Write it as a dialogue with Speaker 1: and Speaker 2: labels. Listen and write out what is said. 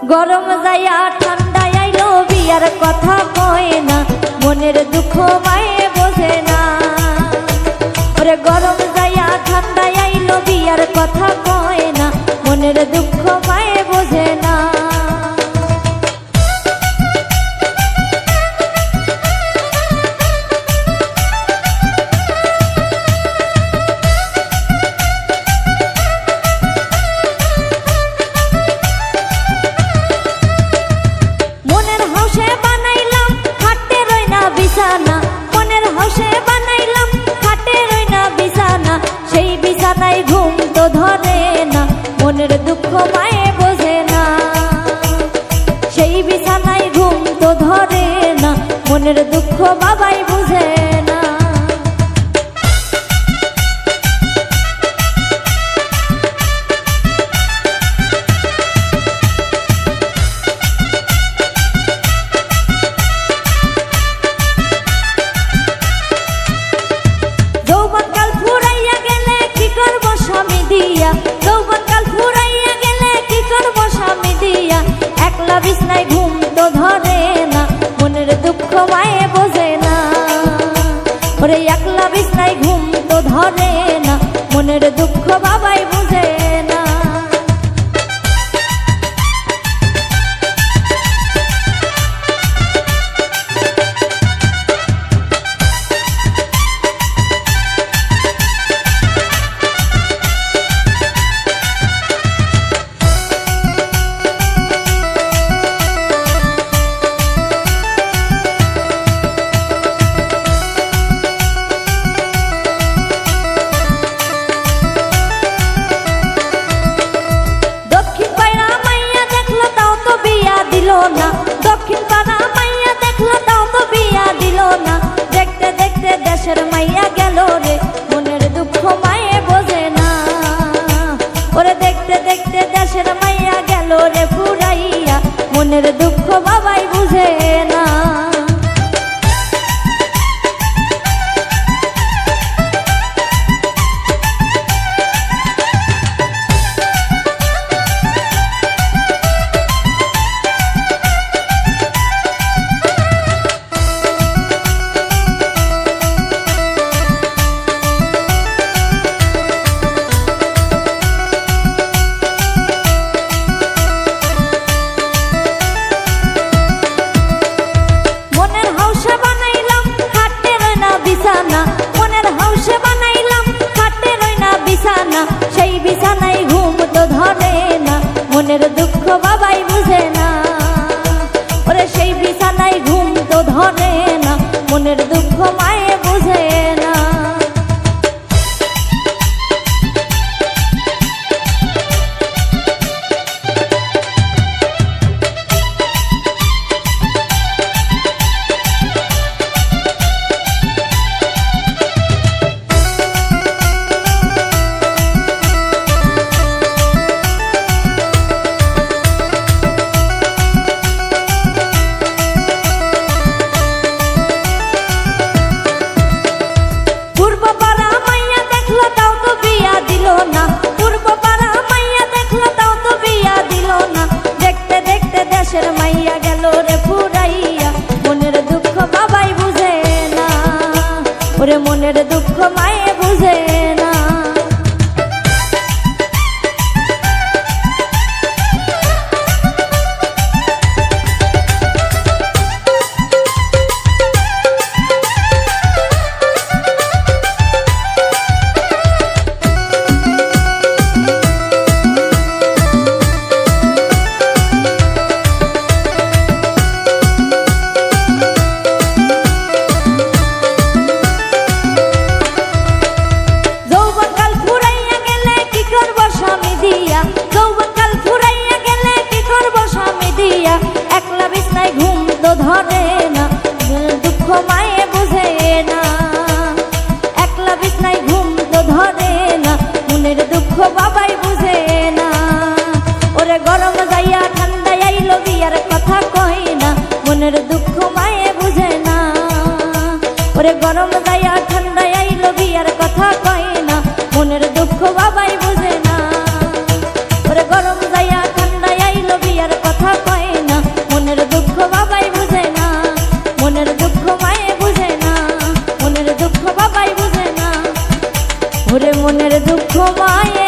Speaker 1: গরম যাইয়া ঠান্ডা আইলো বিয়ার কথা কয় না, মনের দুঃখ মায়ে বোঝে না। ওরে গরম যাইয়া ঠান্ডা আইলো বিয়ার কথা কয় না, মনের দুঃখ মায়ে বোঝে না। মনের হাউসে বানাইলাম খাটে রই না বিছানা, সেই বিছানায় ঘুম তো ধরে না, মনের দুঃখ মায়ে বোঝে না। সেই বিছানায় ঘুম তো ধরে না, মনের দুঃখ বাবাই বুঝে না। যৌবনকাল ফুরাইয়া গেলে কি করব স্বামী দিয়া, যৌবনকাল ফুরাইয়া গেলে কি করব স্বামী দিয়া, একলা বিছনায় ঘুম তো ধরে না, মনের দুঃখ মায়ে বোঝে না। ওরে একলা বিছনায় ঘুম তো ধরে না, মনের দুঃখ বাবাই বুঝে না। দক্ষিণ পাড়া মাইয়া দেখলো তাও তো বিয়া দিল না, দেখতে দেখতে দেশের মাইয়া গেল রে, মনের দুঃখ মায়ে বোঝে না। ওরে দেখতে দেখতে দেশের মাইয়া গেল রে ফুরাইয়া, মনের দুঃখ বাবাই বুঝে না। মনের হাউসে বানাইলাম খাটে রই না বিছানা, মনের হাউসে বানাইলাম খাটে রই না বিছানা, সেই বিছানায় ঘুম তো ধরে না, মনের দুঃখ বাবাই বুঝে না। ওরে সেই বিছানায় ঘুম তো ধরে না, মনের দুঃখ মায়ে বুঝে না। পূর্ব পাড়া মাইয়া দেখলো তাও তো বিয়া দিল না, পূর্ব পাড়া মাইয়া দেখলো তাও তো বিয়া দিল না, দেখতে দেখতে দেশের মাইয়া গেল রে ফুরাইয়া, মনের দুঃখ বাবাই বুঝে না। ওরে মনের দুঃখ মায়ে বুঝে না। যৌবনকাল ফুরাইয়া গেলে কি করব স্বামী দিয়া, যৌবনকাল ফুরাইয়া গেলে কি করব স্বামী দিয়া, একলা বিছনায় ঘুম তো ধরে না, দুঃখ মায়ে বুঝে না। একলা বিছনায় ঘুম তো ধরে না, মনের দুঃখ বাবাই বুঝে না। ওরে গরম যাইয়া ঠান্ডা আইলো বিয়ার কথা কয় না, মনের দুঃখ মায়ে বুঝে না। ওরে গরম যাইয়া ঠান্ডা আইলো বিয়ার কথা কয় না, মনের দুঃখ বাবাই বুঝে না। ওরে গরম যাইয়া ঠান্ডা আইলো বিয়ার কথা ওরে মনের দুঃখ মায়ে